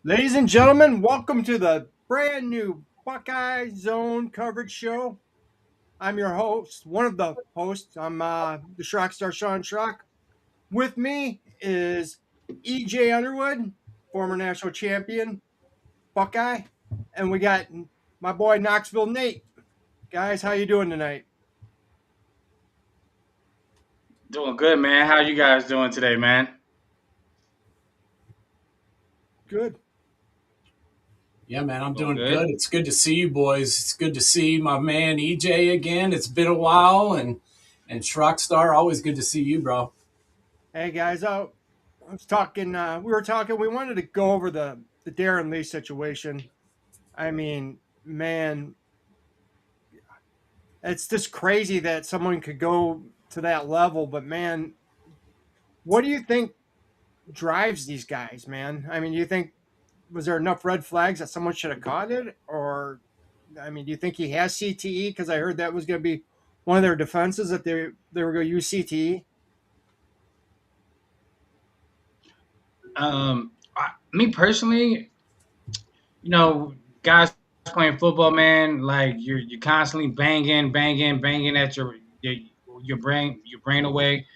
Ladies and gentlemen, welcome to the brand new Buckeye Zone coverage show. I'm your host, one of the hosts. I'm the Schrock Star Sean Schrock. With me is EJ Underwood, former national champion, Buckeye, and we got my boy Knoxville Nate. Guys, how you doing tonight? Doing good, man. How you guys doing today, man? Good. Yeah, man, I'm Doing doing good. good. It's good to see you boys. It's good to see my man EJ again. It's been a while, and Shrockstar, always good to see you, bro. Hey guys, I was talking. We were talking. We wanted to go over the Darren Lee situation. I mean, man, it's just crazy that someone could go to that level. But man, what do you think drives these guys, man? I mean, do you think was there enough red flags that someone should have caught it, or I mean, do you think he has CTE? Because I heard that was going to be one of their defenses that they were going to use CTE. Me personally, guys playing football, man, like you're constantly banging at your your brain away.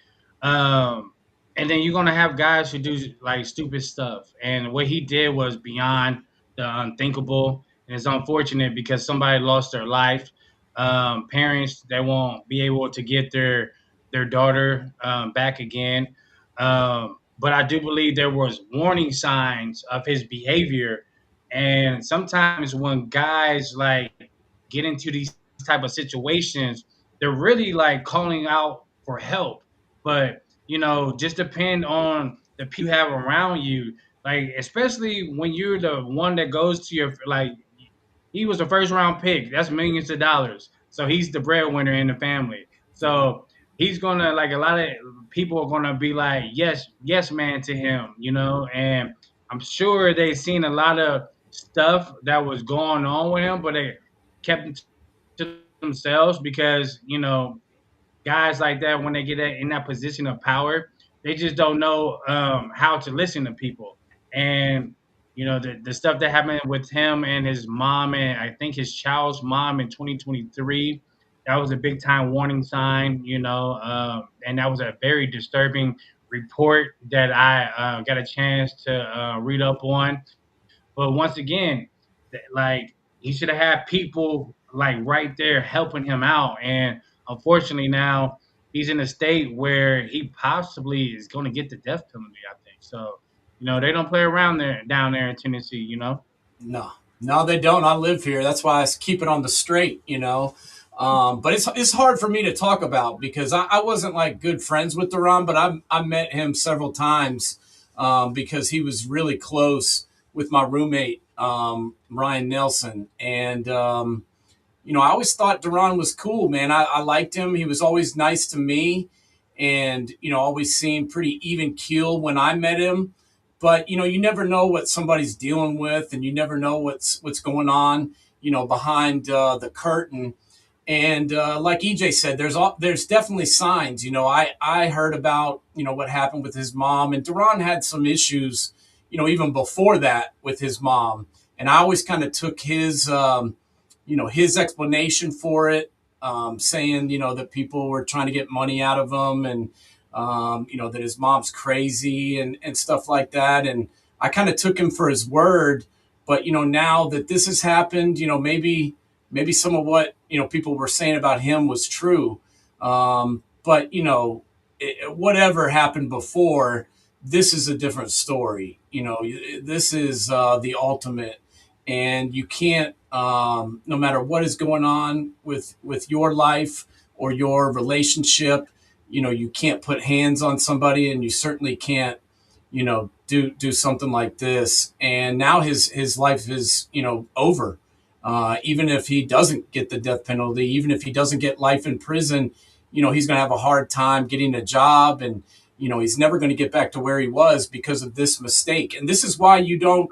Um, and then you're gonna have guys who do like stupid stuff. And what he did was beyond the unthinkable, and it's unfortunate because somebody lost their life. Parents that won't be able to get their daughter back again. But I do believe there was warning signs of his behavior, and sometimes when guys like get into these type of situations, they're really like calling out for help. But just depend on the people you have around you. Like especially when you're the one that goes to your like he was a first round pick. That's millions of dollars. So he's the breadwinner in the family. So he's gonna like a lot of people are gonna be like, yes, yes, man, to him, and I'm sure they seen a lot of stuff that was going on with him, but they kept it to themselves because guys like that when they get in that position of power, they just don't know how to listen to people. And the stuff that happened with him and his mom, and I think his child's mom in 2023, that was a big time warning sign. And that was a very disturbing report that I got a chance to read up on. But once again, like he should have had people like right there helping him out. And unfortunately, now he's in a state where he possibly is going to get the death penalty. I think so. They don't play around there down there in Tennessee. No, no, they don't. I live here. That's why I keep it on the straight. But it's hard for me to talk about because I wasn't like good friends with Duran, but I met him several times because he was really close with my roommate Ryan Nelson, and I always thought Duran was cool, man. I liked him. He was always nice to me, and always seemed pretty even keel when I met him. But you never know what somebody's dealing with, and you never know what's going on, behind the curtain. And like EJ said, there's definitely signs. I heard about what happened with his mom, and Duran had some issues, even before that with his mom. And I always kind of took his explanation for it, saying that people were trying to get money out of him, and that his mom's crazy and stuff like that. And I kind of took him for his word. But now that this has happened, maybe some of what people were saying about him was true. But whatever happened before, this is a different story. This is the ultimate, and you can't, no matter what is going on with your life or your relationship, you can't put hands on somebody, and you certainly can't do something like this. And now his life is over. Even if he doesn't get the death penalty, even if he doesn't get life in prison, he's going to have a hard time getting a job, and he's never going to get back to where he was because of this mistake. And this is why you don't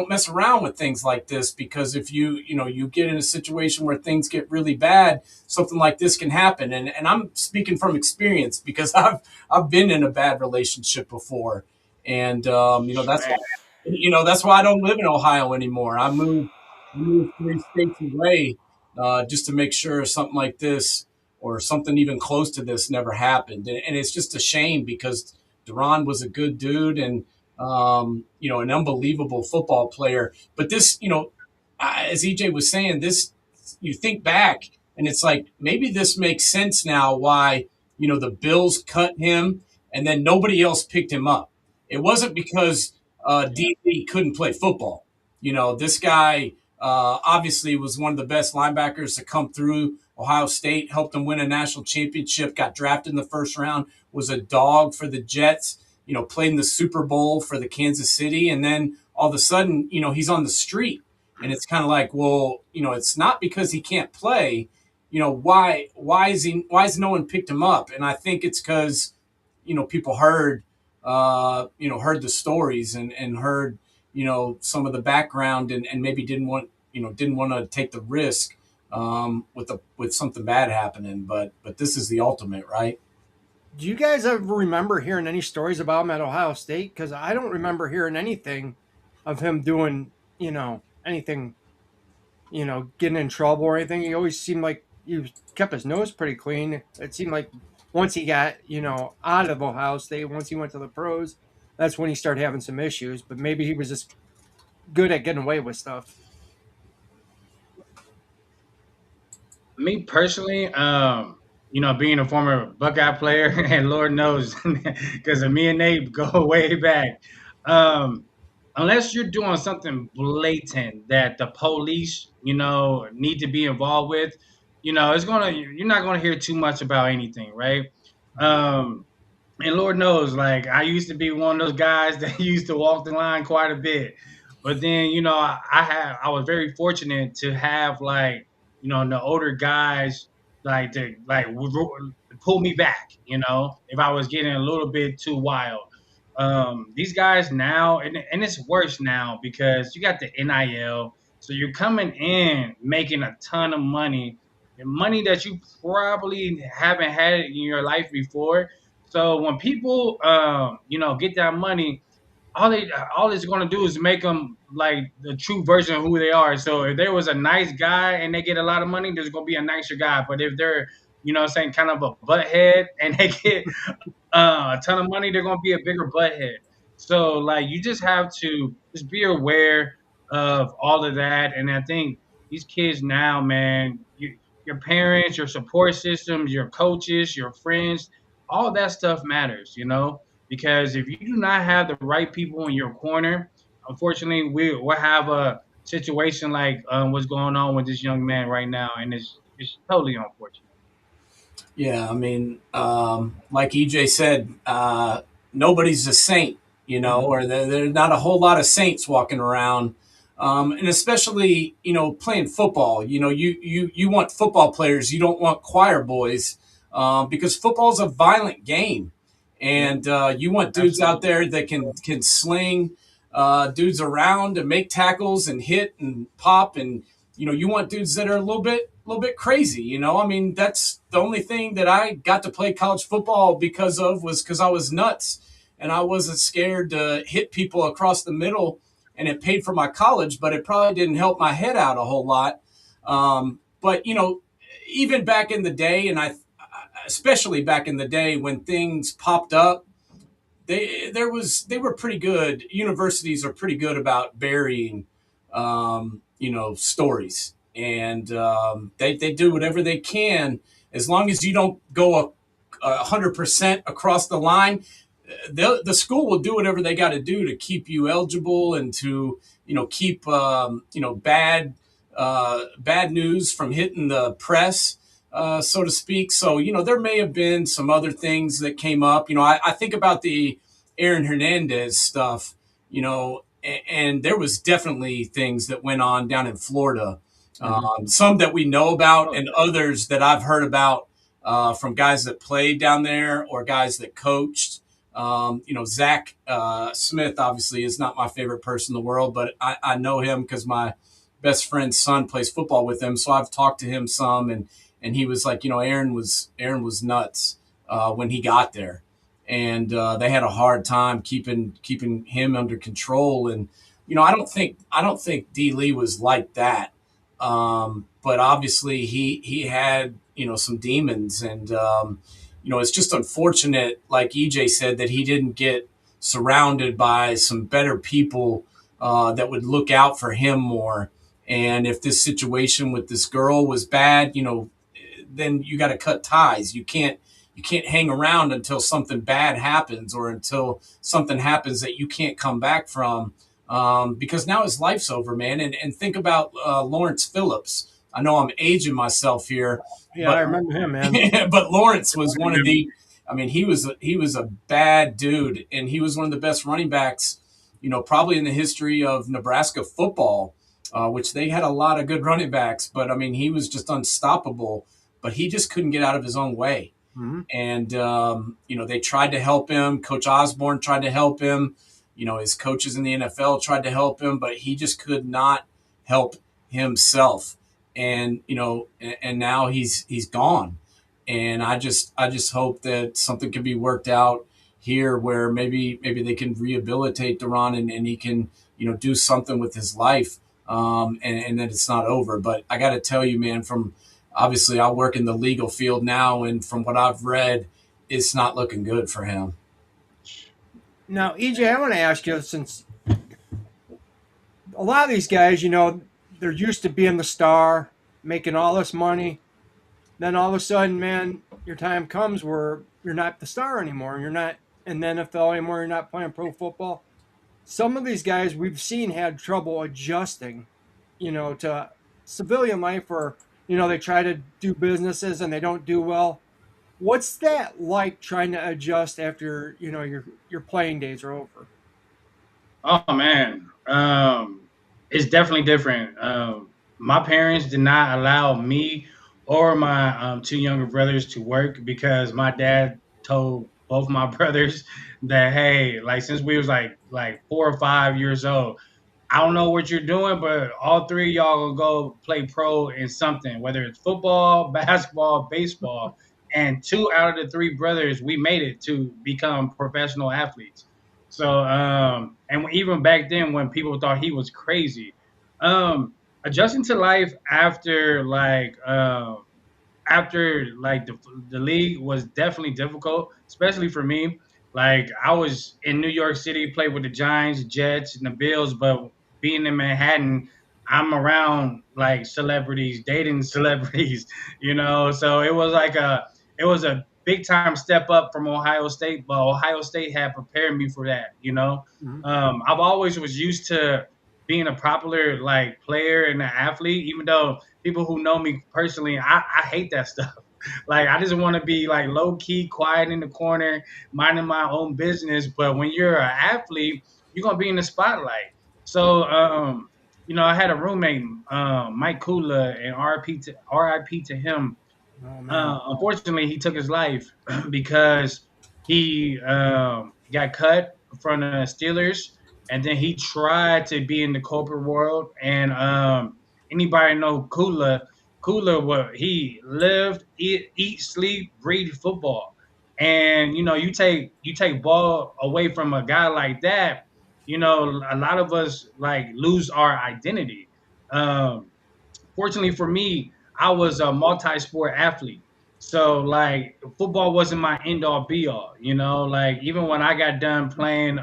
mess around with things like this, because if you get in a situation where things get really bad, something like this can happen. And I'm speaking from experience because I've been in a bad relationship before, and that's why Man. That's why I don't live in Ohio anymore. I moved 3 states away just to make sure something like this or something even close to this never happened. And it's just a shame because Duran was a good dude and an unbelievable football player. But this, as EJ was saying, this you think back and it's like maybe this makes sense now why the Bills cut him and then nobody else picked him up. It wasn't because Yeah. DB couldn't play football. This guy obviously was one of the best linebackers to come through Ohio State, helped them win a national championship, got drafted in the first round, was a dog for the Jets, played in the Super Bowl for the Kansas City. And then all of a sudden, he's on the street. And it's kind of like, well, it's not because he can't play. Why is no one picked him up? And I think it's because people heard the stories and heard some of the background and maybe didn't want to take the risk with something bad happening. But this is the ultimate, right? Do you guys ever remember hearing any stories about him at Ohio State? Because I don't remember hearing anything of him doing, anything, getting in trouble or anything. He always seemed like kept his nose pretty clean. It seemed like once he got, out of Ohio State, once he went to the pros, that's when he started having some issues. But maybe he was just good at getting away with stuff. Me personally, being a former Buckeye player, and Lord knows, because me and Nate go way back. Um, unless you're doing something blatant that the police, need to be involved with, you're not gonna hear too much about anything, right? Um, and Lord knows, like I used to be one of those guys that used to walk the line quite a bit. But then, I was very fortunate to have like, the older guys like to like pull me back, if I was getting a little bit too wild. These guys now, and it's worse now because you got the NIL, so you're coming in making a ton of money, and money that you probably haven't had in your life before. So when people, get that money, all they all it's going to do is make them like the true version of who they are. So if there was a nice guy and they get a lot of money, there's going to be a nicer guy. But if they're, saying kind of a butthead and they get a ton of money, they're going to be a bigger butthead. So like you just have to just be aware of all of that. And I think these kids now, man, your parents, your support systems, your coaches, your friends, all that stuff matters, because if you do not have the right people in your corner, unfortunately, we'll have a situation like what's going on with this young man right now, and it's totally unfortunate. Yeah, I mean, like EJ said, nobody's a saint, Mhm. or there's not a whole lot of saints walking around. And especially, playing football. You want football players. You don't want choir boys, because football is a violent game, Yeah, and you want dudes out absolutely. there that can sling dudes around and make tackles and hit and pop, and you want dudes that are a little bit crazy. I mean, that's the only thing that I got to play college football because I was nuts and I wasn't scared to hit people across the middle, and it paid for my college, but it probably didn't help my head out a whole lot. But even back in the day, and especially back in the day when things popped up, they were pretty good. Universities are pretty good about burying, stories, and they do whatever they can as long as you don't go 100% across the line. The school will do whatever they got to do to keep you eligible and to keep bad news from hitting the press, so to speak. So there may have been some other things that came up. I think about the Aaron Hernandez stuff. And there was definitely things that went on down in Florida. Hmm. Some that we know about, Oh and yeah. others that I've heard about from guys that played down there or guys that coached. Zach Smith obviously is not my favorite person in the world, but I know him because my best friend's son plays football with him, so I've talked to him some, and he was like, Aaron was nuts when he got there, and they had a hard time keeping him under control. And I don't think D Lee was like that, but obviously he had some demons, and it's just unfortunate, like EJ said, that he didn't get surrounded by some better people that would look out for him more. And if this situation with this girl was bad, then you got to cut ties. You can't hang around until something bad happens, or until something happens that you can't come back from. Because now his life's over, man. And think about Lawrence Phillips. I know I'm aging myself here, Yeah, I but remember him, man. but Lawrence was one of the. I mean, he was a bad dude, and he was one of the best running backs, probably in the history of Nebraska football, which they had a lot of good running backs. But I mean, he was just unstoppable. But he just couldn't get out of his own way. Hmm. And they tried to help him. Coach Osborne tried to help him. His coaches in the NFL tried to help him, but he just could not help himself. And and now he's gone. And I just hope that something can be worked out here, where maybe they can rehabilitate Duran, and he can do something with his life, and that it's not over. But I got to tell you, man, from obviously I work in the legal field now, and from what I've read, it's not looking good for him. Now, EJ, I want to ask you, since a lot of these guys, they're used to being the star, making all this money. Then all of a sudden, man, your time comes where you're not the star anymore. You're not in the NFL anymore. You're not playing pro football. Some of these guys we've seen had trouble adjusting, to civilian life, or, they try to do businesses and they don't do well. What's that like, trying to adjust after, your playing days are over? Oh man, it's definitely different. My parents did not allow me or my two younger brothers to work, because my dad told both my brothers that, hey, like, since we was like 4 or 5 years old, I don't know what you're doing, but all three of y'all gonna go play pro in something, whether it's football, basketball, baseball. And two out of the three brothers, we made it to become professional athletes. So, and even back then, when people thought he was crazy, um, adjusting to life after the league was definitely difficult, especially for me. Like, I was in New York City, played with the Giants, Jets, and the Bills, but being in Manhattan, I'm around like celebrities, dating celebrities, So it was a big time step up from Ohio State, but Ohio State had prepared me for that. Mhm. I've always was used to being a popular like player and an athlete, even though people who know me personally, I hate that stuff. Like, I just want to be like low key, quiet in the corner, minding my own business. But when you're an athlete, you're gonna be in the spotlight. So, I had a roommate, Mike Kula, and RIP to him. Oh, man. Unfortunately, he took his life because he got cut from the Steelers, and then he tried to be in the corporate world. And anybody know Kula? Kula, what he lived, eat, sleep, breathe football. And you take ball away from a guy like that. A lot of us like lose our identity. Um, Fortunately for me, I was a multi-sport athlete. So like football wasn't my end all be all, like even when I got done playing,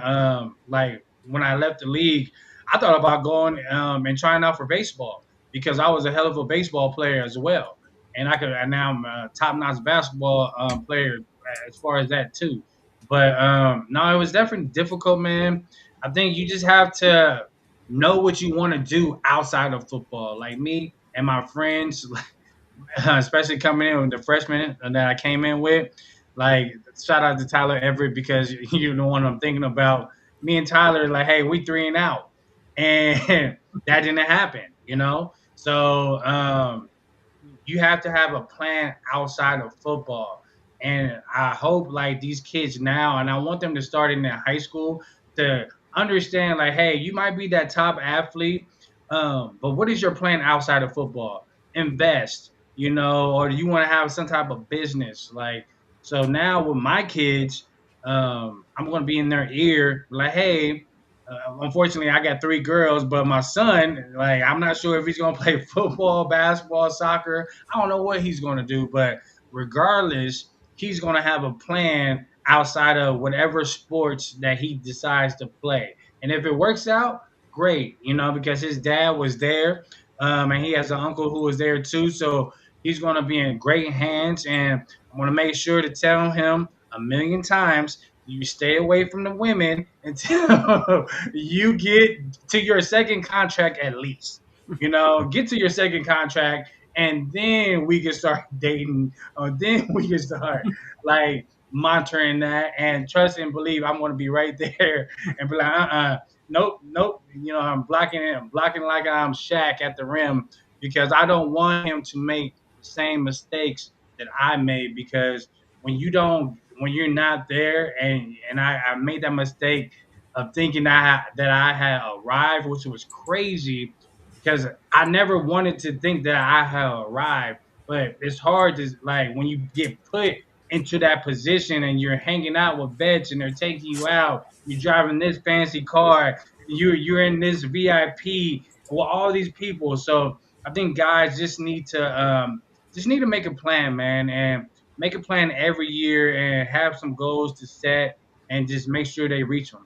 like when I left the league, I thought about going and trying out for baseball, because I was a hell of a baseball player as well. And now I'm a top-notch basketball player as far as that too. But no, it was definitely difficult, man. I think you just have to know what you want to do outside of football. Like me and my friends, especially coming in with the freshmen that I came in with, like, shout out to Tyler Everett, because you're the one I'm thinking about. Me and Tyler, like, hey, we three and out, and that didn't happen. So you have to have a plan outside of football. And I hope like these kids now, and I want them to start in their high school to understand like, hey, you might be that top athlete, but what is your plan outside of football? Invest, or do you want to have some type of business? Like, so now with my kids, I'm going to be in their ear like, hey, unfortunately, I got three girls, but my son, like, I'm not sure if he's going to play football, basketball, soccer. I don't know what he's going to do, but regardless, he's going to have a plan outside of whatever sports that he decides to play. And if it works out, great, because his dad was there, and he has an uncle who was there too. So he's going to be in great hands. And I'm going to make sure to tell him a million times you stay away from the women until you get to your second contract at least. Get to your second contract, and then we can start dating, or then we can start like monitoring that, and trust and believe I'm going to be right there and be like, nope, nope. I'm blocking it. I'm blocking like I'm Shaq at the rim because I don't want him to make the same mistakes that I made because when you're not there and I made that mistake of thinking that I had arrived, which was crazy because I never wanted to think that I had arrived. But it's hard to like when you get put into that position and you're hanging out with vets and they're taking you out, you're driving this fancy car, you're in this VIP with all these people. So I think guys just need to make a plan, man, and make a plan every year and have some goals to set and just make sure they reach them.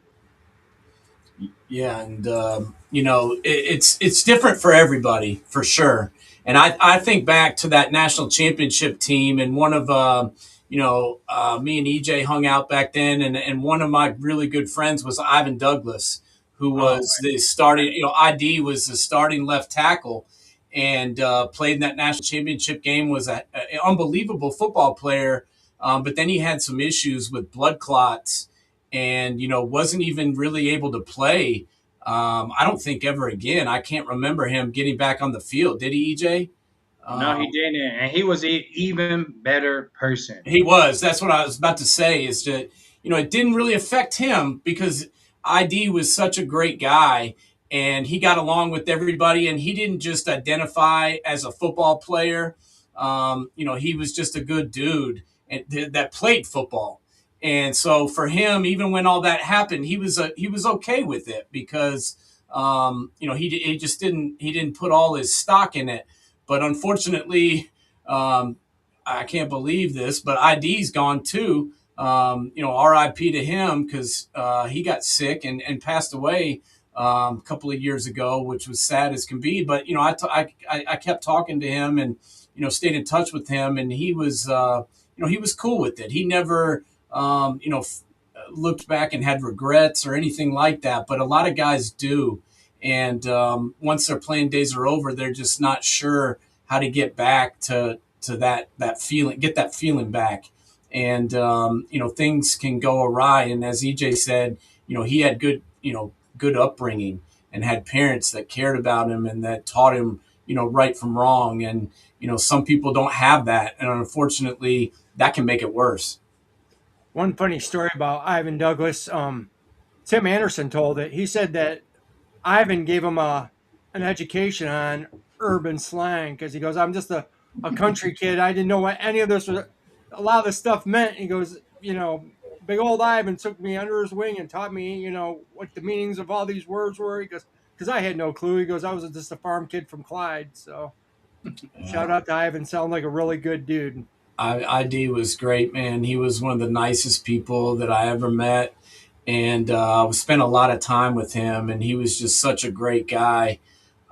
Yeah, and it's different for everybody for sure. And I think back to that national championship team, and one of me and EJ hung out back then, and one of my really good friends was Ivan Douglas, who Oh, was the starting. ID was the starting left tackle, and played in that national championship game. Was an unbelievable football player, but then he had some issues with blood clots and wasn't even really able to play. I don't think ever again. I can't remember him getting back on the field. Did he, EJ? no, he didn't, and he was an even better person. He was. That's what I was about to say. Is that it didn't really affect him because ID was such a great guy and he got along with everybody and he didn't just identify as a football player. He was just a good dude and that played football. And so for him, even when all that happened, he was okay with it because he just didn't put all his stock in it. But unfortunately, I can't believe this, but ID's gone too. RIP to him because he got sick and passed away a couple of years ago, which was sad as can be. But I kept talking to him and stayed in touch with him, and he was cool with it. He never looked back and had regrets or anything like that. But a lot of guys do, and once their playing days are over, they're just not sure how to get back to that feeling, get that feeling back. And things can go awry. And as EJ said, he had good upbringing and had parents that cared about him and that taught him right from wrong. And some people don't have that, and unfortunately, that can make it worse. One funny story about Ivan Douglas. Tim Anderson told it. He said that Ivan gave him an education on urban slang because he goes, I'm just a country kid. I didn't know what any of this was. A lot of this stuff meant. He goes, big old Ivan took me under his wing and taught me, what the meanings of all these words were. He goes, because I had no clue. He goes, I was just a farm kid from Clyde. So shout out to Ivan. Sound like a really good dude. ID was great, man. He was one of the nicest people that I ever met, and I spent a lot of time with him. And he was just such a great guy.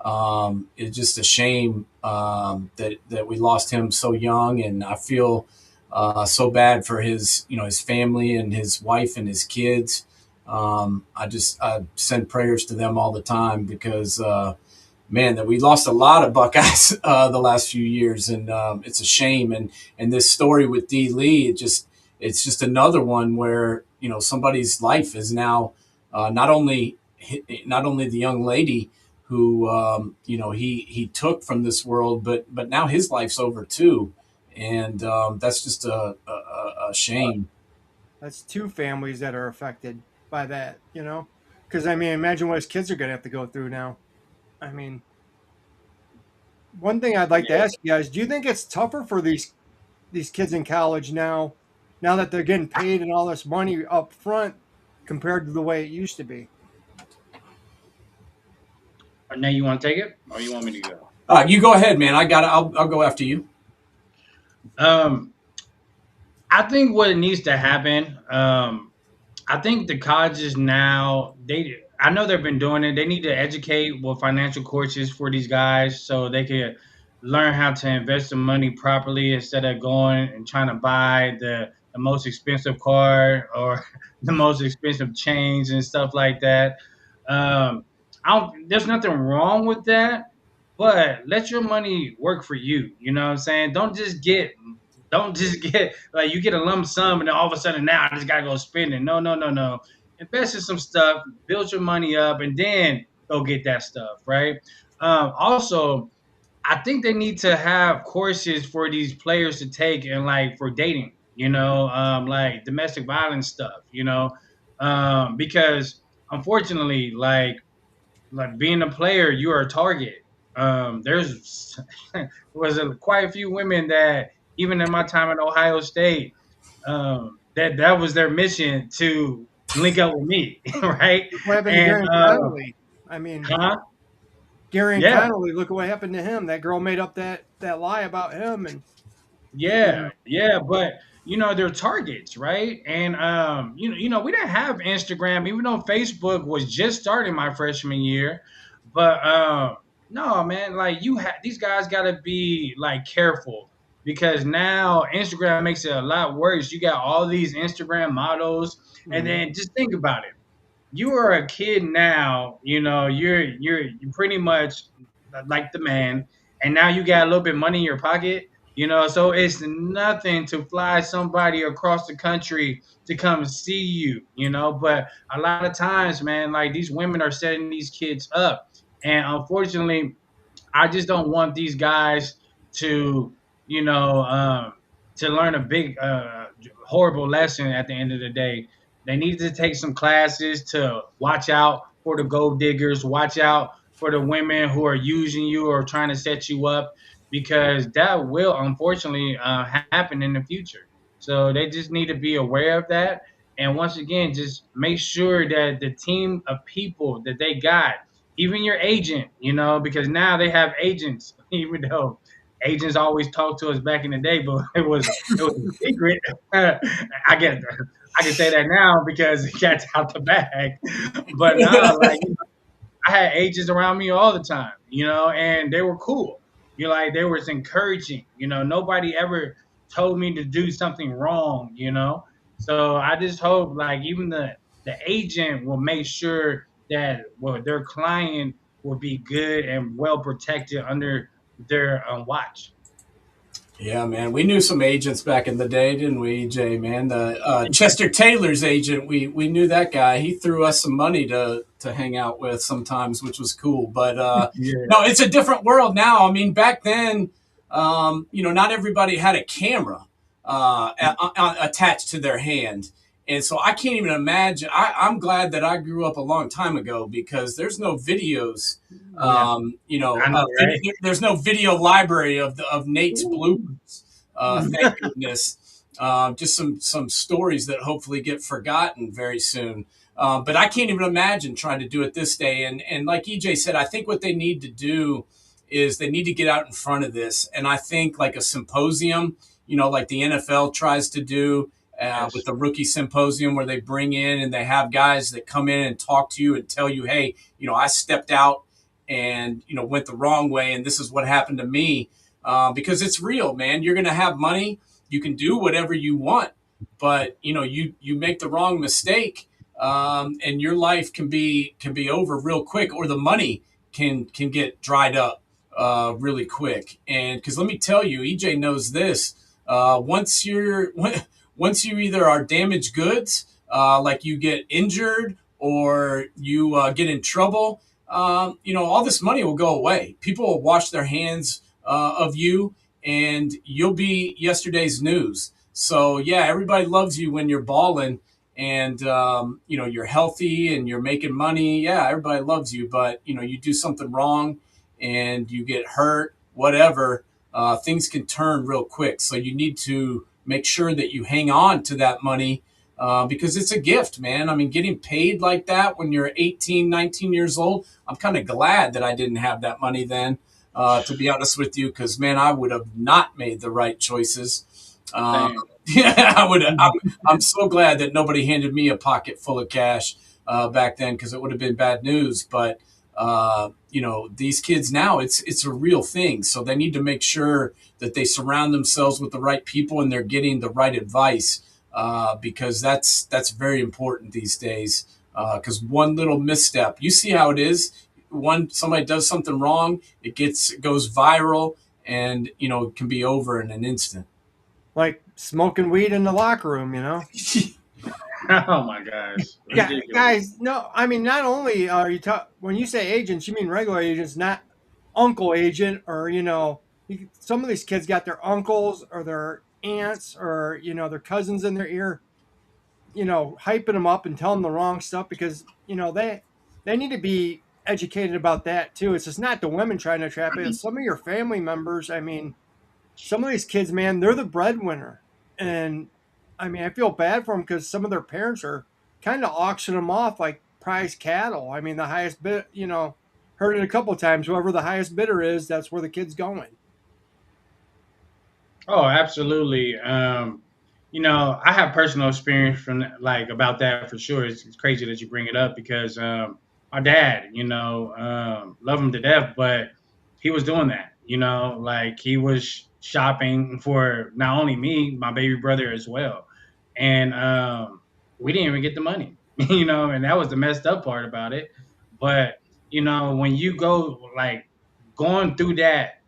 It's just a shame that we lost him so young, and I feel so bad for his family and his wife and his kids. I send prayers to them all the time because man, that we lost a lot of Buckeyes the last few years, and it's a shame. And this story with D. Lee, it's just another one where somebody's life is now not only the young lady who he took from this world, but now his life's over too, and that's just a shame. That's two families that are affected by that, Because, I mean, imagine what his kids are going to have to go through now. I mean, one thing I'd like to ask you guys, do you think it's tougher for these kids in college now now that they're getting paid and all this money up front compared to the way it used to be. Now you want to take it, or you want me to go? You go ahead, man. I got. I'll go after you. Um, I think what needs to happen. I think the colleges now I know they've been doing it. They need to educate with financial courses for these guys so they can learn how to invest the money properly instead of going and trying to buy the most expensive car or the most expensive chains and stuff like that. There's nothing wrong with that, but let your money work for you. You know what I'm saying? Don't just get like you get a lump sum and then all of a sudden now I just gotta go spend it. No, no, no, no. Invest in some stuff, build your money up, and then go get that stuff, right? Also, I think they need to have courses for these players to take and like for dating, like domestic violence stuff, because unfortunately, like being a player, you are a target. There's quite a few women that even in my time at Ohio State, that was their mission to link up with me, right? Look what happened to And Gary Connolly. I mean, huh? Gary Yeah, Connolly, look what happened to him. That girl made up that lie about him, and you yeah, know, yeah, but they're targets, right? And we didn't have Instagram, even though Facebook was just starting my freshman year. But no, man, like these guys got to be like careful because now Instagram makes it a lot worse. You got all these Instagram models, and mhm. then just think about it, you are a kid now, you're pretty much like the man, and now you got a little bit of money in your pocket, so it's nothing to fly somebody across the country to come see you, but a lot of times, man, like these women are setting these kids up, and unfortunately I just don't want these guys to, you know, um, to learn a big, horrible lesson at the end of the day. They need to take some classes to watch out for the gold diggers, watch out for the women who are using you or trying to set you up, because that will unfortunately happen in the future. So they just need to be aware of that. And once again, just make sure that the team of people that they got, even your agent, because now they have agents, even though agents always talked to us back in the day, but it was a secret. I can say that now because it got out the bag. But now, like, I had agents around me all the time, and they were cool. They were encouraging. Nobody ever told me to do something wrong. So I just hope, like, even the agent will make sure that their client will be good and well protected under their watch. Yeah, man. We knew some agents back in the day, didn't we, EJ, man? The Chester Taylor's agent, we knew that guy. He threw us some money to hang out with sometimes, which was cool. But Yeah. no, it's a different world now. I mean, back then, not everybody had a camera attached to their hand. And so I can't even imagine. I'm glad that I grew up a long time ago because there's no videos. Yeah. I know, right? There's no video library of Nate's bloopers. Thank goodness. Just some stories that hopefully get forgotten very soon. But I can't even imagine trying to do it this day. And like EJ said, I think what they need to do is they need to get out in front of this. And I think like a symposium, like the NFL tries to do with Yes. the rookie symposium, where they bring in and they have guys that come in and talk to you and tell you, hey, I stepped out and went the wrong way, and this is what happened to me. Because it's real, man. You're going to have money, you can do whatever you want, but you make the wrong mistake, and your life can be over real quick, or the money can get dried up really quick. And because let me tell you, EJ knows this. Once you're once you either are damaged goods, like you get injured or you get in trouble, all this money will go away. People will wash their hands of you, and you'll be yesterday's news. So yeah, everybody loves you when you're balling, and you're healthy and you're making money. Yeah, everybody loves you, but you do something wrong and you get hurt, whatever. Things can turn real quick. So you need to make sure that you hang on to that money because it's a gift, man. I mean, getting paid like that when you're 18, 19 years old, I'm kind of glad that I didn't have that money then, to be honest with you, because, man, I would have not made the right choices. Same. Yeah, I would. I'm so glad that nobody handed me a pocket full of cash back then, because it would have been bad news. But these kids now, it's a real thing. So they need to make sure that they surround themselves with the right people and they're getting the right advice, because that's very important these days. Because one little misstep, you see how it is. Somebody does something wrong, it goes viral, and it can be over in an instant. Like smoking weed in the locker room, you know. Oh my gosh, Yeah, ridiculous. guys. No, I mean not only are you when you say agents, you mean regular agents, not uncle agent or some of these kids got their uncles or their aunts or their cousins in their ear, hyping them up and telling them the wrong stuff because they need to be educated about that too. It's just not the women trying to trap it. It's some of your family members. I mean, some of these kids, man, they're the breadwinner, and I mean, I feel bad for them because some of their parents are kind of auctioning them off like prize cattle. I mean, the highest bid, heard it a couple of times. Whoever the highest bidder is, that's where the kid's going. Oh, absolutely. I have personal experience from like about that for sure. It's crazy that you bring it up because my dad, love him to death, but he was doing that. Like he was shopping for not only me, my baby brother as well, and we didn't even get the money. And that was the messed up part about it. But when you go like going through that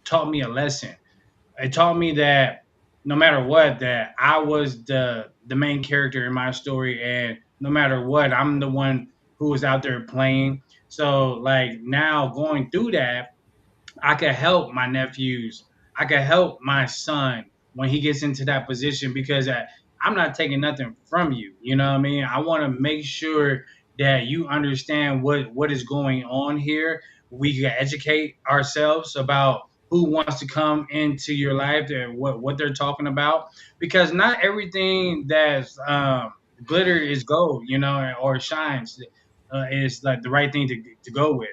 taught me a lesson. It taught me that no matter what, that I was the main character in my story, and no matter what, I'm the one who was out there playing. So like now going through that, I could help my nephews. I could help my son when he gets into that position because I'm not taking nothing from you. You know what I mean? I want to make sure that you understand what is going on here. We can educate ourselves about who wants to come into your life and what they're talking about because not everything that's glitter is gold, or shines is like the right thing to go with.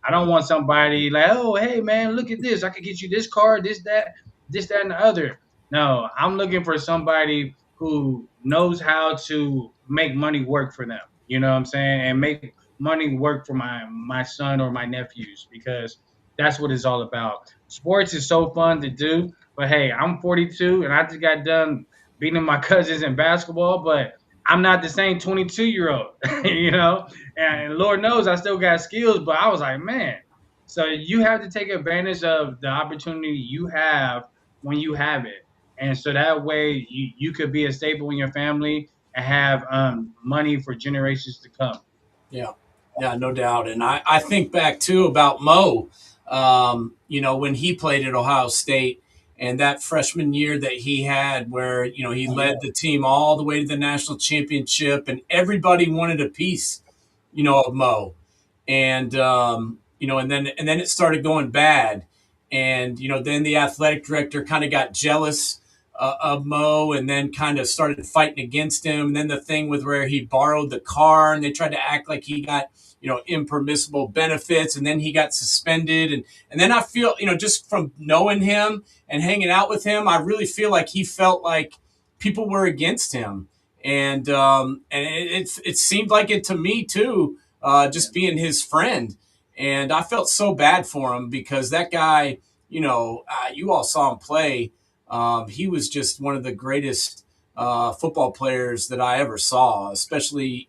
I don't want somebody like, oh, hey man, look at this. I could get you this car, this, that, and the other. No, I'm looking for somebody who knows how to make money work for them. You know what I'm saying? And make money work for my son or my nephews because that's what it's all about. Sports is so fun to do, but hey, I'm 42 and I just got done beating my cousins in basketball, but I'm not the same 22-year-old, you know? And Lord knows I still got skills, but I was like, man. So you have to take advantage of the opportunity you have when you have it. And so that way you could be a staple in your family and have money for generations to come. Yeah, yeah, no doubt. And I think back too about Mo, when he played at Ohio State and that freshman year that he had where, he Oh, led yeah. the team all the way to the national championship and everybody wanted a piece, of Mo. And then it started going bad. And, then the athletic director kind of got jealous of Mo and then kind of started fighting against him. And then the thing with where he borrowed the car and they tried to act like he got, impermissible benefits and then he got suspended. And then I feel, just from knowing him and hanging out with him, I really feel like he felt like people were against him. And it seemed like it to me too, just being his friend. And I felt so bad for him because that guy, you all saw him play. He was just one of the greatest football players that I ever saw, especially,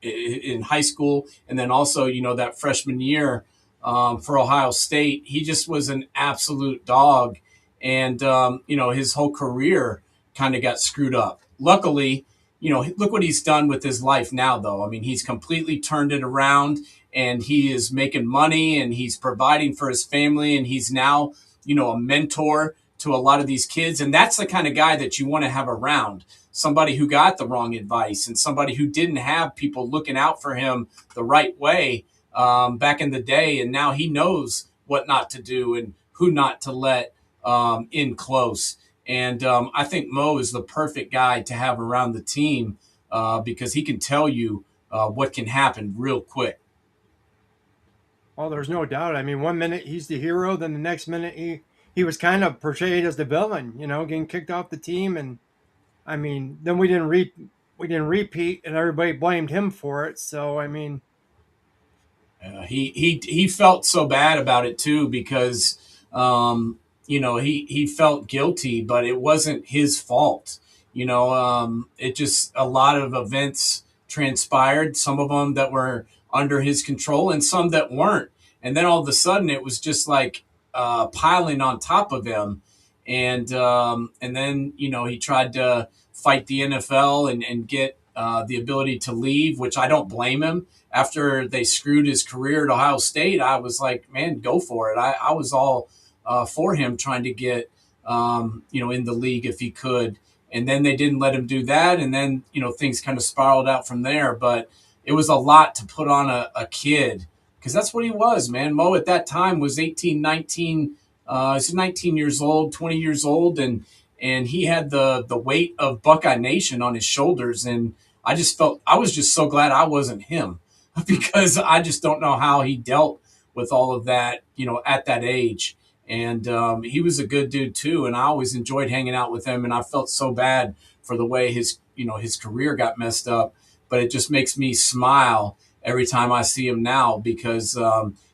in high school. And then also, that freshman year for Ohio State, he just was an absolute dog. And, his whole career kind of got screwed up. Luckily, look what he's done with his life now, though. I mean, he's completely turned it around and he is making money and he's providing for his family and he's now, a mentor to a lot of these kids. And that's the kind of guy that you want to have around, somebody who got the wrong advice and somebody who didn't have people looking out for him the right way back in the day. And now he knows what not to do and who not to let in close. And I think Mo is the perfect guy to have around the team because he can tell you what can happen real quick. Oh, there's no doubt. I mean, one minute he's the hero, then the next minute he was kind of portrayed as the villain, getting kicked off the team, and I mean, then we didn't repeat, and everybody blamed him for it. So I mean, He felt so bad about it too because he felt guilty, but it wasn't his fault. It just a lot of events transpired. Some of them that were under his control, and some that weren't. And then all of a sudden, it was just like piling on top of him. And then he tried to fight the NFL and get the ability to leave, which I don't blame him after they screwed his career at Ohio State. I was like, man, go for it. I was all for him trying to get, in the league if he could. And then they didn't let him do that. And then, things kind of spiraled out from there. But it was a lot to put on a kid because that's what he was, man. Mo at that time was 18, 19. He's 19 years old, 20 years old. And he had the weight of Buckeye Nation on his shoulders. And I was just so glad I wasn't him because I just don't know how he dealt with all of that, at that age. And he was a good dude too, and I always enjoyed hanging out with him. And I felt so bad for the way his career got messed up, but it just makes me smile every time I see him now because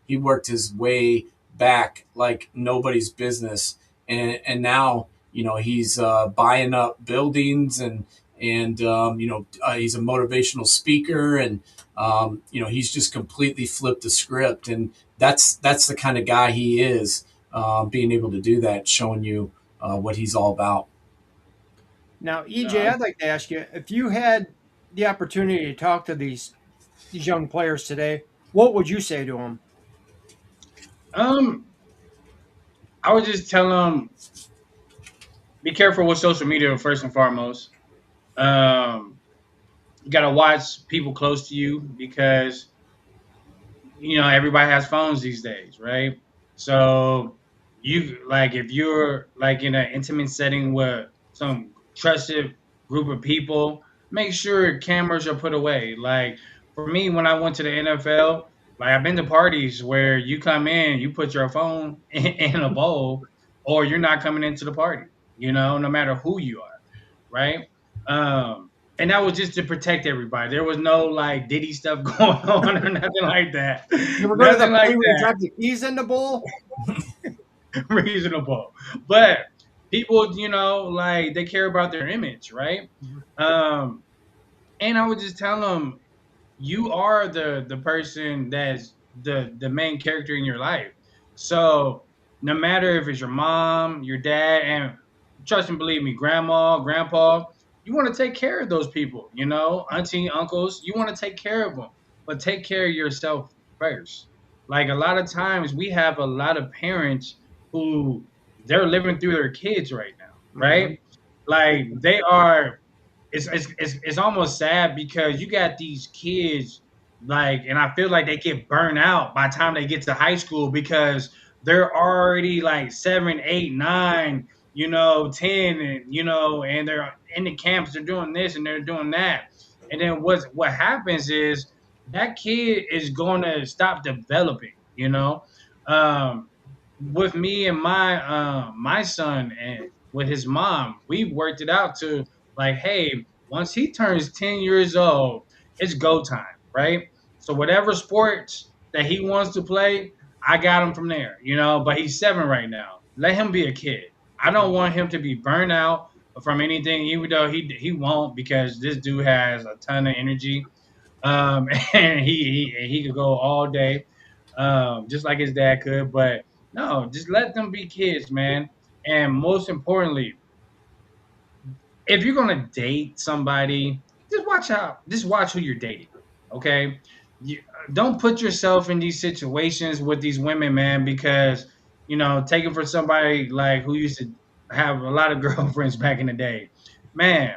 he worked his way back like nobody's business, and now he's buying up buildings and he's a motivational speaker and he's just completely flipped the script, and that's the kind of guy he is. Being able to do that, showing you what he's all about. now EJ, I'd like to ask you if you had the opportunity to talk to these young players today, what would you say to them? Um, I would just tell them be careful with social media first and foremost. Um, you gotta watch people close to you because everybody has phones these days, right? So you like if you're like in an intimate setting with some trusted group of people, make sure cameras are put away. Like for me, when I went to the NFL, like I've been to parties where you come in, you put your phone in a bowl, or you're not coming into the party. No matter who you are, right? And that was just to protect everybody. There was no like Diddy stuff going on or nothing like that. You ever go to the Nothing like party where you that. drop the keys in the bowl? Reasonable. But people, like they care about their image, right? Mhm. Um, and I would just tell them you are the person that's the main character in your life. So no matter if it's your mom, your dad, and trust and believe me, grandma, grandpa, you want to take care of those people, auntie, uncles, you want to take care of them, but take care of yourself first. Like a lot of times we have a lot of parents who they're living through their kids right now, Mhm. right? Like they are it's almost sad because you got these kids like, and I feel like they get burned out by the time they get to high school because they're already like 7, 8, 9, 10, and they're in the camps, they're doing this and they're doing that. And then what happens is that kid is going to stop developing, um, with me and my son and with his mom, we worked it out to like, hey, once he turns 10 years old, it's go time, right? So whatever sports that he wants to play, I got him from there, but he's 7 right now. Let him be a kid. I don't want him to be burned out from anything, even though he won't, because this dude has a ton of energy. And he could go all day, just like his dad could. But no, just let them be kids, man. And most importantly, if you're gonna date somebody, just watch who you're dating. Okay, you, don't put yourself in these situations with these women, man, because taking for somebody like who used to have a lot of girlfriends back in the day, man.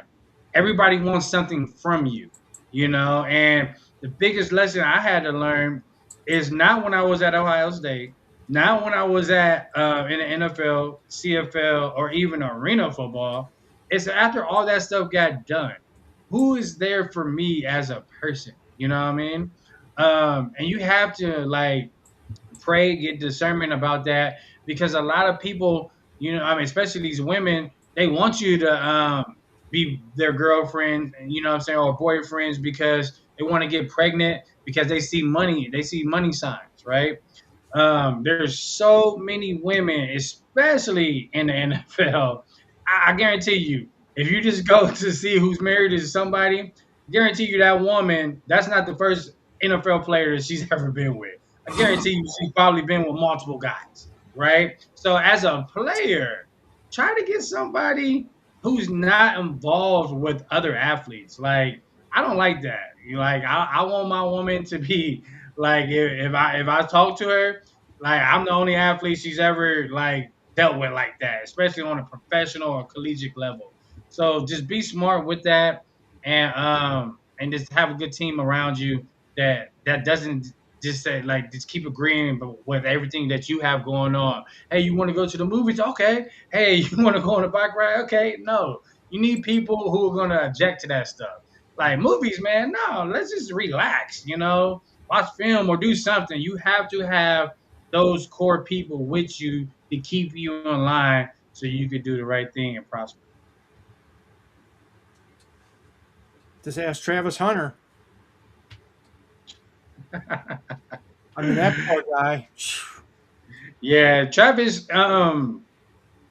Everybody wants something from you, and the biggest lesson I had to learn is not when I was at Ohio State. Now, when I was at in the NFL, CFL, or even arena football, it's after all that stuff got done. Who is there for me as a person? You know what I mean? And you have to like pray, get discernment about that because a lot of people, I mean, especially these women, they want you to be their girlfriend, you know what I'm saying, or boyfriends because they want to get pregnant because they see money signs, right? There's so many women, especially in the NFL. I guarantee you, if you just go to see who's married to somebody, guarantee you that woman, that's not the first NFL player that she's ever been with. I guarantee you she's probably been with multiple guys, right? So as a player, try to get somebody who's not involved with other athletes. Like I don't like that. Like I want my woman to be like if I talk to her, like I'm the only athlete she's ever like dealt with like that, especially on a professional or collegiate level. So just be smart with that, and just have a good team around you that doesn't just say like just keep agreeing with everything that you have going on. Hey, you want to go to the movies? Okay. Hey, you want to go on a bike ride? Okay. No, you need people who are gonna object to that stuff. Like movies, man. No, let's just relax. Watch film or do something. You have to have those core people with you to keep you in line so you could do the right thing and prosper. Just ask Travis Hunter. I mean, that poor guy. Yeah, Travis,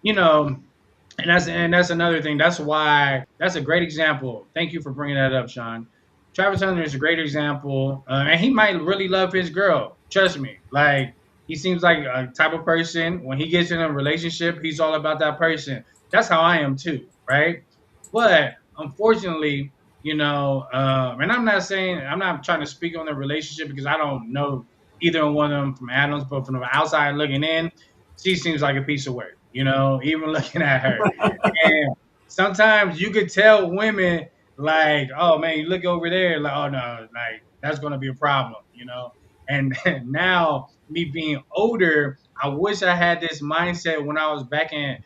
you know, and that's another thing. That's a great example. Thank you for bringing that up, Sean. Travis Hunter is a great example, and he might really love his girl. Trust me. Like he seems like a type of person. When he gets in a relationship, he's all about that person. That's how I am too, right? But unfortunately, and I'm not trying to speak on the relationship because I don't know either one of them from Adams, but from the outside looking in, she seems like a piece of work. Even looking at her. And sometimes you could tell women like, oh man, you look over there, like, oh no, like that's gonna be a problem. And now me being older, I wish I had this mindset when I was back in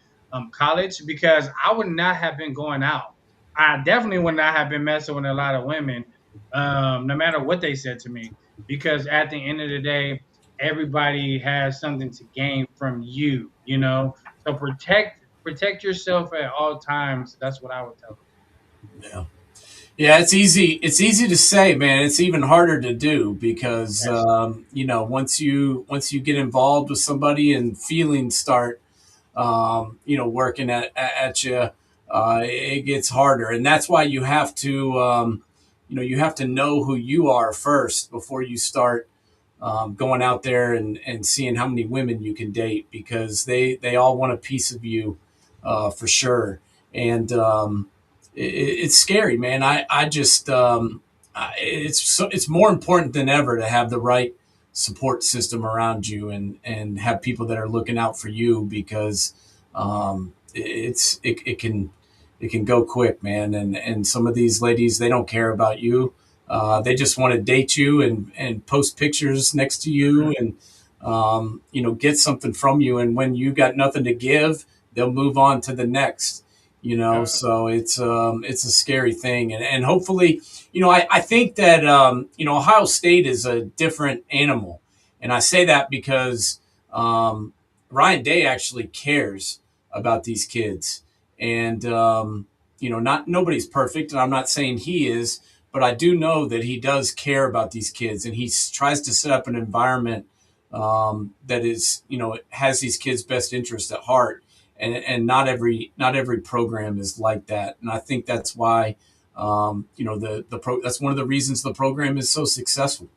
college because I would not have been going out. I definitely would not have been messing with a lot of women, no matter what they said to me, because at the end of the day, everybody has something to gain from you. So protect yourself at all times. That's what I would tell Yeah. Yeah, it's easy. It's easy to say, man. It's even harder to do because them. Yes. once you get involved with somebody and feelings start working at you, it gets harder, and that's why you have to know who you are first before you start going out there and seeing how many women you can date because they all want a piece of you for sure, and it's scary, man. I just it's more important than ever to have the right support system around you and have people that are looking out for you because it can go quick, man. And some of these ladies, they don't care about you. They just want to date you and post pictures next to you and get something from you. And when you got nothing to give, they'll move on to the next. So it's a scary thing, and hopefully, I think that Ohio State is a different animal, and I say that because Ryan Day actually cares about these kids, and not nobody's perfect, and I'm not saying he is, but I do know that he does care about these kids, and he tries to set up an environment that is, has these kids' best interest at heart, and not every program is like that, and I think that's why that's one of the reasons the program is so successful.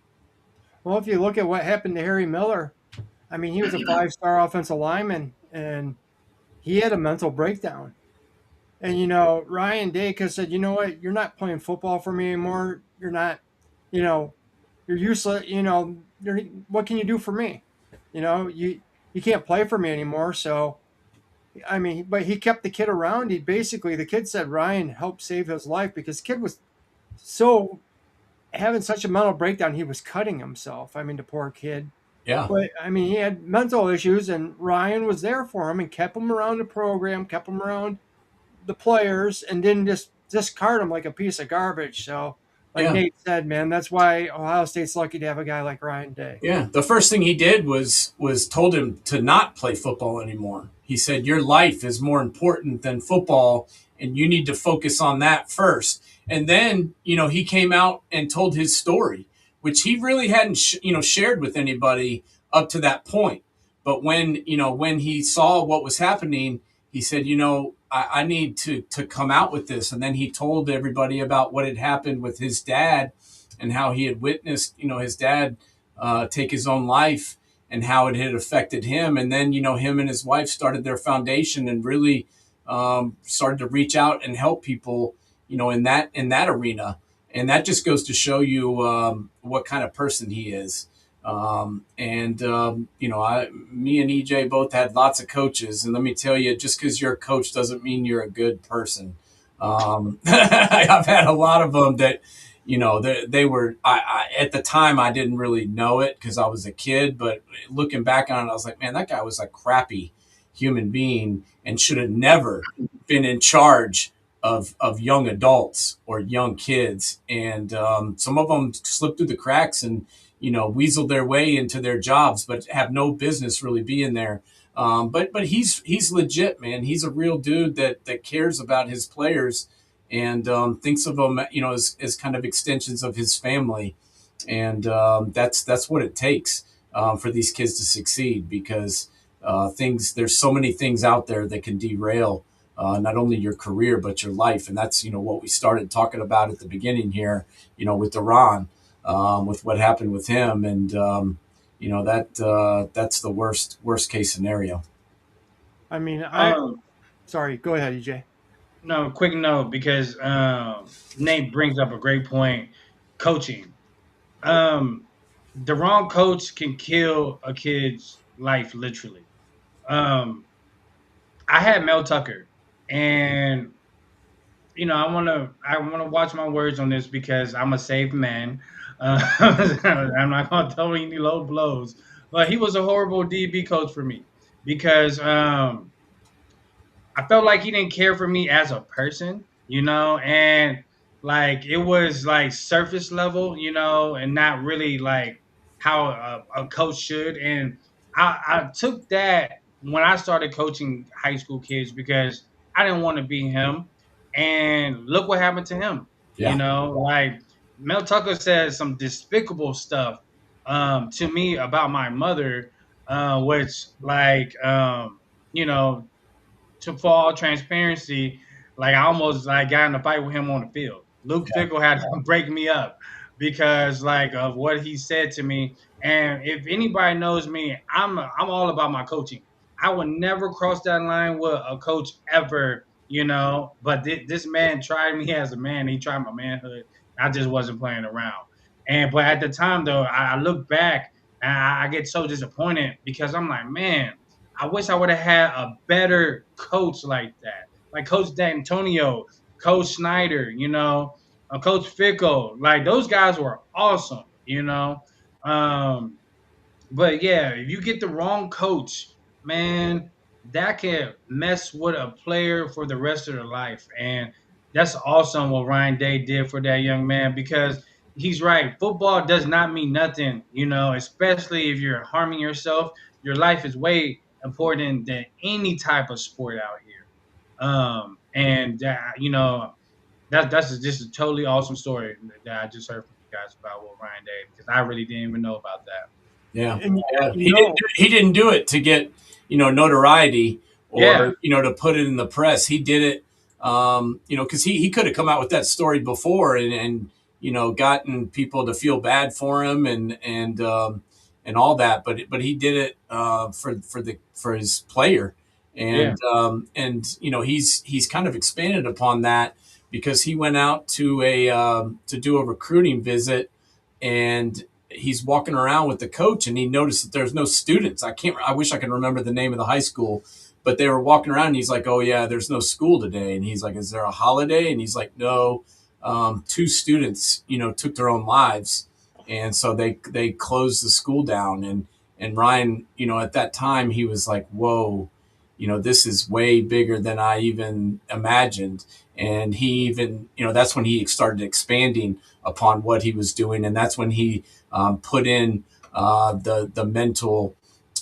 Well, if you look at what happened to Harry Miller, I mean, he was a five-star offensive lineman, and he had a mental breakdown. And Ryan Dacus said, "You know what? You're not playing football for me anymore. You're not, you know, you're useless. What can you do for me? You can't play for me anymore." So, I mean, but he kept the kid around. The kid said Ryan helped save his life because the kid was so having such a mental breakdown. He was cutting himself. I mean, the poor kid. Yeah. But I mean, he had mental issues, and Ryan was there for him and kept him around the program, kept him around the players, and didn't just discard him like a piece of garbage. So, like Yeah. Nate said, man, that's why Ohio State's lucky to have a guy like Ryan Day. Yeah, the first thing he did was told him to not play football anymore. He said your life is more important than football, and you need to focus on that first. And then he came out and told his story, which he really hadn't shared with anybody up to that point. But when he saw what was happening, he said, I need to come out with this. And then he told everybody about what had happened with his dad and how he had witnessed his dad take his own life and how it had affected him. And then, him and his wife started their foundation and really started to reach out and help people, in that arena. And that just goes to show you what kind of person he is. Me and EJ both had lots of coaches. And let me tell you, just because you're a coach doesn't mean you're a good person. I've had a lot of them that, they were, at the time, I didn't really know it because I was a kid, but looking back on it, I was like, man, that guy was a crappy human being and should have never been in charge of young adults or young kids. And some of them slipped through the cracks and, weaseled their way into their jobs, but have no business really being there. But he's legit, man. He's a real dude that cares about his players and thinks of them, as kind of extensions of his family. And that's what it takes for these kids to succeed because there's so many things out there that can derail not only your career but your life. And that's what we started talking about at the beginning here, with Iran, with what happened with him, and that's the worst case scenario. I mean, Um, sorry, go ahead, EJ. no, quick note because Nate brings up a great point. Coaching. Um, the wrong coach can kill a kid's life literally. Um, I had Mel Tucker, and I wanna watch my words on this because I'm a saved man. I'm not gonna throw any low blows, but he was a horrible DB coach for me because I felt like he didn't care for me as a person, and like it was like surface level, and not really like how a coach should. And I took that when I started coaching high school kids because I didn't want to be him. And look what happened to him. Yeah. Like Mel Tucker said some despicable stuff to me about my mother, which like you know to for all transparency, like I almost like got in a fight with him on the field. Luke Yeah. Fickle had to break me up because like of what he said to me. And if anybody knows me, I'm all about my coaching. I would never cross that line with a coach ever, But this man tried me as a man. He tried my manhood. I just wasn't playing around. But at the time though, I look back and I get so disappointed because I'm like, man, I wish I would have had a better coach like that, like Coach D'Antonio, Coach Snyder, Coach Fickle. Like those guys were awesome, Um, but yeah, if you get the wrong coach, man, that can mess with a player for the rest of their life. And that's awesome what Ryan Day did for that young man because he's right. Football does not mean nothing, especially if you're harming yourself. Your life is way important than any type of sport out here. And that's just a totally awesome story that I just heard from you guys about what Ryan Day because I really didn't even know about that. Yeah, And yeah. you He didn't. know, He didn't do it to get notoriety Yeah, or to put it in the press. He did it, because he could have come out with that story before and gotten people to feel bad for him and all that. But he did it for his player, yeah, and he's kind of expanded upon that because he went out to do a recruiting visit and he's walking around with the coach and he noticed that there's no students. I wish I could remember the name of the high school, but they were walking around and he's like, oh yeah, there's no school today. And he's like, is there a holiday? And he's like, no, two students, took their own lives. And so they closed the school down And Ryan, at that time he was like, whoa, this is way bigger than I even imagined. And he even, that's when he started expanding upon what he was doing. And that's when he put in the mental,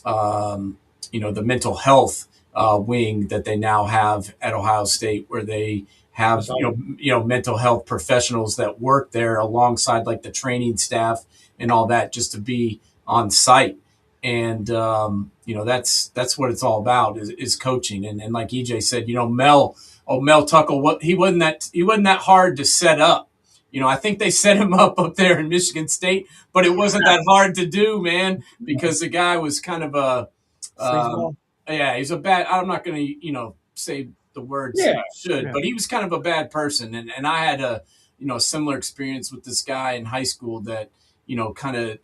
um, the mental health wing that they now have at Ohio State, where they have That's all. mental health professionals that work there alongside like the training staff and all that, just to be on site. And that's what it's all about is coaching. And like EJ said, Mel Tuckle, he wasn't that hard to set up. I think they set him up there in Michigan State, but it wasn't that hard to do, man, because the guy was kind of um, Sleazeball. yeah, he's a bad. I'm not going to say the words that Yeah. I should, Yeah. but he was kind of a bad person, and I had a similar experience with this guy in high school that kind of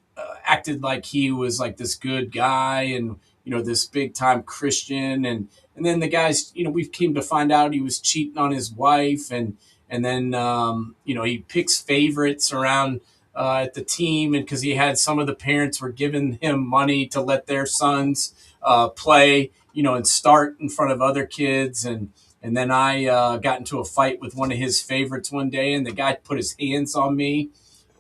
acted like he was like this good guy and this big time Christian, and then the guys we came to find out he was cheating on his wife, and then he picks favorites around at the team, and because he had some of the parents were giving him money to let their sons play, and start in front of other kids. And then I got into a fight with one of his favorites one day, and the guy put his hands on me.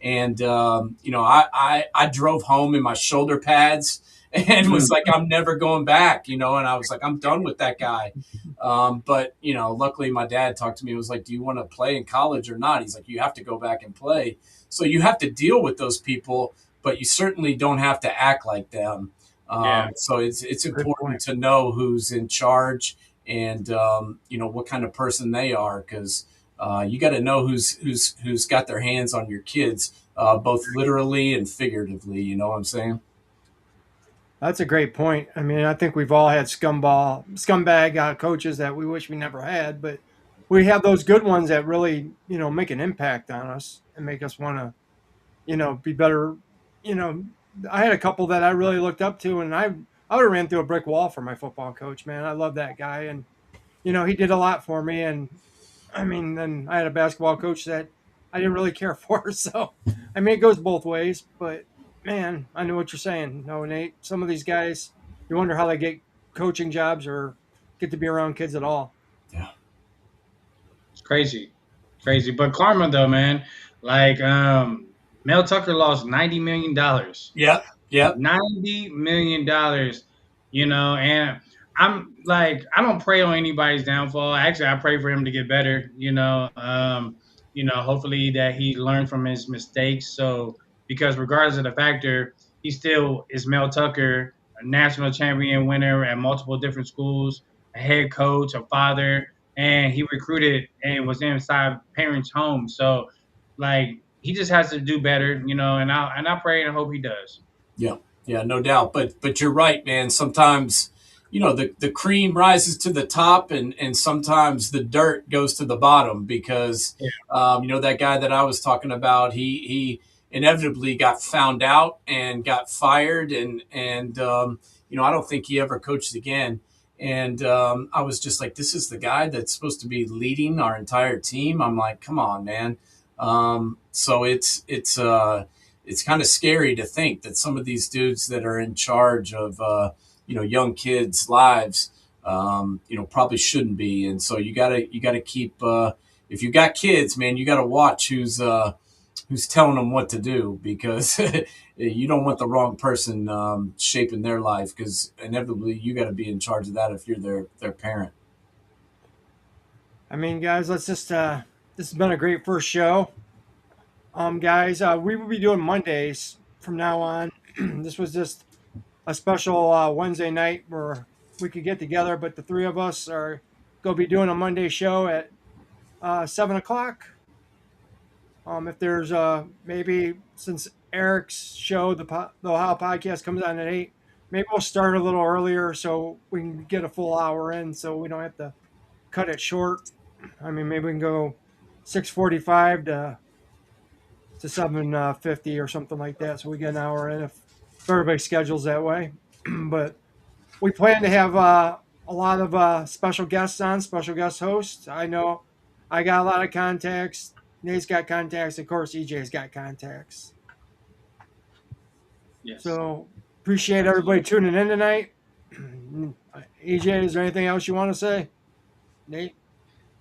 And, I drove home in my shoulder pads and was like, I'm never going back, and I was like, I'm done with that guy. But, luckily my dad talked to me and was like, do you want to play in college or not? He's like, you have to go back and play. So you have to deal with those people, but you certainly don't have to act like them. Yeah. So it's Good important point. to know who's in charge and what kind of person they are, because you got to know who's got their hands on your kids, both literally and figuratively. You know what I'm saying? That's a great point. I mean, I think we've all had scumbag coaches that we wish we never had, but we have those good ones that really, make an impact on us and make us want to, be better. You know, I had a couple that I really looked up to, and I would have ran through a brick wall for my football coach. Man, I love that guy, and he did a lot for me. And I mean, then I had a basketball coach that I didn't really care for. So, I mean, it goes both ways. But man, I know what you're saying. No, Nate, some of these guys, you wonder how they get coaching jobs or get to be around kids at all. Yeah. It's crazy. Crazy. But karma though, man. Like Mel Tucker lost $90 million. Yep. Yep. $90 million, and I'm like, I don't pray on anybody's downfall. Actually, I pray for him to get better, hopefully that he learned from his mistakes. So because regardless of the factor, he still is Mel Tucker, a national champion winner at multiple different schools, a head coach, a father, and he recruited and was inside parents' homes. So like he just has to do better, and I pray and hope he does. Yeah, yeah, no doubt. But you're right, man. Sometimes, the cream rises to the top, and sometimes the dirt goes to the bottom because, Yeah. that guy that I was talking about, he inevitably got found out and got fired, and I don't think he ever coached again. And I was just like, this is the guy that's supposed to be leading our entire team. I'm like, come on, man. So it's kind of scary to think that some of these dudes that are in charge of young kids' lives, probably shouldn't be. And so you gotta keep if you got kids, man, you gotta watch who's telling them what to do, because you don't want the wrong person shaping their life, because inevitably you got to be in charge of that if you're their parent. I mean, guys, let's just this has been a great first show. Guys, we will be doing Mondays from now on. This was just a special Wednesday night where we could get together, but the three of us are going to be doing a Monday show at 7 o'clock. If there's maybe, since Eric's show, the Ohio podcast comes on at 8, maybe we'll start a little earlier so we can get a full hour in, so we don't have to cut it short. I mean, maybe we can go 6:45 to 7:50 or something like that, so we get an hour in if everybody schedules that way. But we plan to have a lot of special guests on, special guest hosts. I know I got a lot of contacts. Nate's got contacts. Of course, EJ's got contacts. Yes. So Appreciate everybody tuning in tonight. EJ, is there anything else you want to say? Nate?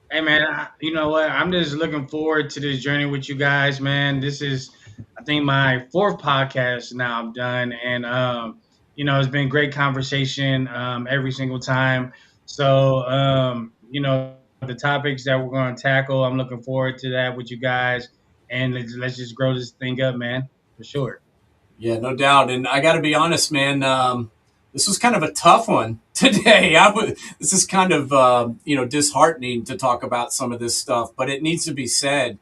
Hey man, you know what? I'm just looking forward to this journey with you guys, man. This is, I think, my fourth podcast now I've done, and it's been great conversation every single time. So, the topics that we're going to tackle, I'm looking forward to that with you guys, and let's just grow this thing up, man, for sure. Yeah, no doubt. And I got to be honest, man. This was kind of a tough one today. This is kind of disheartening to talk about some of this stuff, but it needs to be said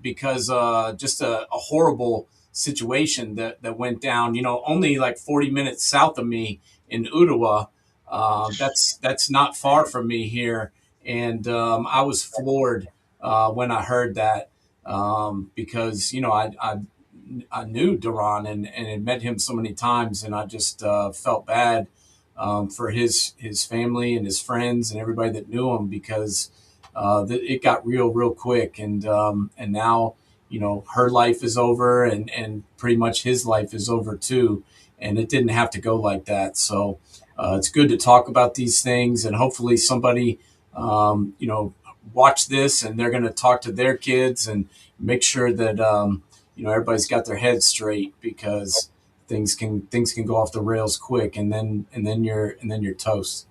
because just a horrible situation that went down. Only like 40 minutes south of me in Ottawa. That's not far from me here, and I was floored when I heard that because I knew Duran and had met him so many times, and I just felt bad for his family and his friends and everybody that knew him because it got real quick, and now her life is over, and pretty much his life is over too, and it didn't have to go like that. So it's good to talk about these things, and hopefully somebody watch this and they're going to talk to their kids and make sure that everybody's got their heads straight because things can go off the rails quick, and then you're toast.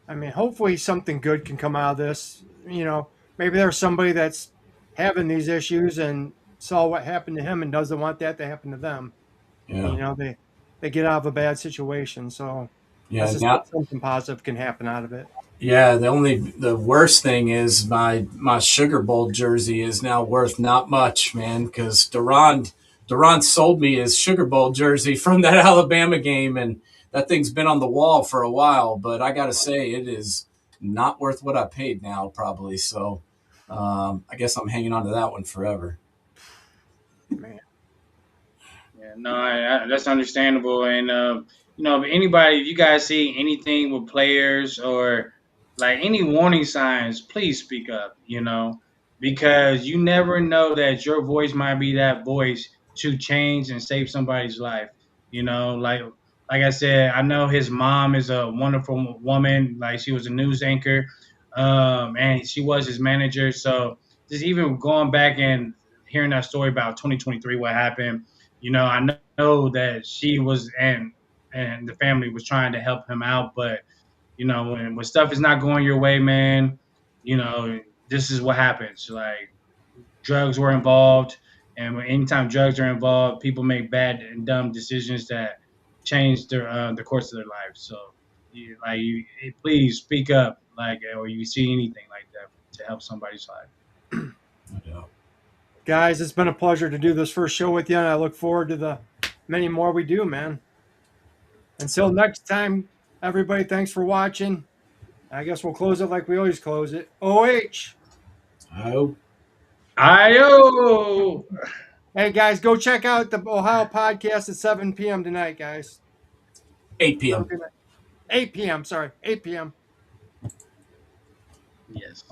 I mean, hopefully something good can come out of this. Maybe there's somebody that's having these issues and saw what happened to him and doesn't want that to happen to them. And, Yeah, they get out of a bad situation. So let's yeah. just Now, hope something positive can happen out of it. yeah. The worst thing is my Sugar Bowl jersey is now worth not much, man, because Duran sold me his Sugar Bowl jersey from that Alabama game, and that thing's been on the wall for a while. But I got to say, it is not worth what I paid now, probably. So I guess I'm hanging on to that one forever. Man, Yeah, no, that's understandable. And if anybody, if you guys see anything with players or like any warning signs, please speak up. Because you never know that your voice might be that voice to change and save somebody's life. Like I said, I know his mom is a wonderful woman. Like she was a news anchor, and she was his manager. So just even going back and hearing that story about 2023, what happened, I know that she was and the family was trying to help him out, but when stuff is not going your way, man, you know, this is what happens. Like drugs were involved, and anytime drugs are involved, people make bad and dumb decisions that change the course of their life. So, please speak up, like, or you see anything like that to help somebody's life. No doubt. guys, it's been a pleasure to do this first show with you, and I look forward to the many more we do, man. Until next time, everybody, thanks for watching. I guess we'll close it like we always close it. OH. I hope. Ayo! Hey, guys, go check out the Ohio podcast at 7 p.m. tonight, guys. 8 Have a p.m. good night. 8 p.m. Sorry, 8 p.m. Yes.